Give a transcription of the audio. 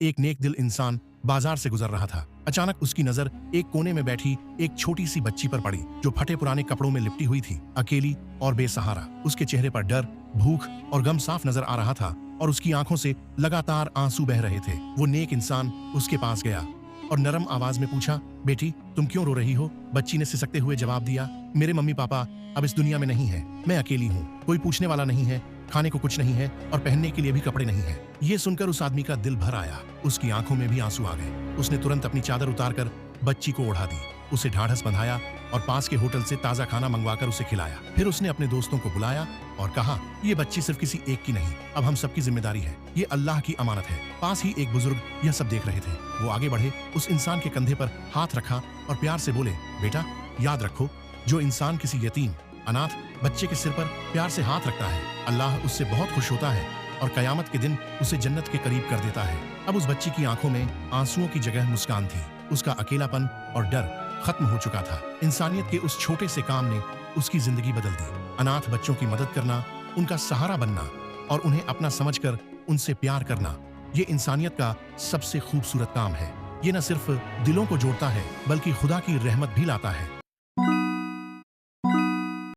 एक नेक दिल इंसान बाजार से गुजर रहा था। अचानक उसकी नजर एक कोने में बैठी एक छोटी सी बच्ची पर पड़ी, जो फटे पुराने कपड़ों में लिपटी हुई थी, अकेली और बेसहारा। उसके चेहरे पर डर, भूख और गम साफ नजर आ रहा था और उसकी आंखों से लगातार आंसू बह रहे थे। वो नेक इंसान उसके पास गया और नरम आवाज में पूछा, बेटी तुम क्यों रो रही हो? बच्ची ने सिसकते हुए जवाब दिया, मेरे मम्मी पापा अब इस दुनिया में नहीं है, मैं अकेली हूँ, कोई पूछने वाला नहीं है, खाने को कुछ नहीं है और पहनने के लिए भी कपड़े नहीं है। ये सुनकर उस आदमी का दिल भर आया, उसकी आंखों में भी आंसू आ गए। उसने तुरंत अपनी चादर उतारकर बच्ची को ओढ़ा दी, उसे ढाढ़स बंधाया और पास के होटल से ताजा खाना मंगवाकर उसे खिलाया। फिर उसने अपने दोस्तों को बुलाया और कहा, ये बच्ची सिर्फ किसी एक की नहीं, अब हम सबकी जिम्मेदारी है, ये अल्लाह की अमानत है। पास ही एक बुजुर्ग यह सब देख रहे थे। वो आगे बढ़े, उस इंसान के कंधे पर हाथ रखा और प्यार से बोले, बेटा याद रखो, जो इंसान किसी यतीम अनाथ बच्चे के सिर पर प्यार से हाथ रखता है, अल्लाह उससे बहुत खुश होता है और कयामत के दिन उसे जन्नत के करीब कर देता है। अब उस बच्ची की आंखों में आंसुओं की जगह मुस्कान थी। उसका अकेलापन और डर खत्म हो चुका था। इंसानियत के उस छोटे से काम ने उसकी जिंदगी बदल दी। अनाथ बच्चों की मदद करना, उनका सहारा बनना और उन्हें अपना समझकर उनसे प्यार करना, ये इंसानियत का सबसे खूबसूरत काम है। ये न सिर्फ दिलों को जोड़ता है, बल्कि खुदा की रहमत भी लाता है।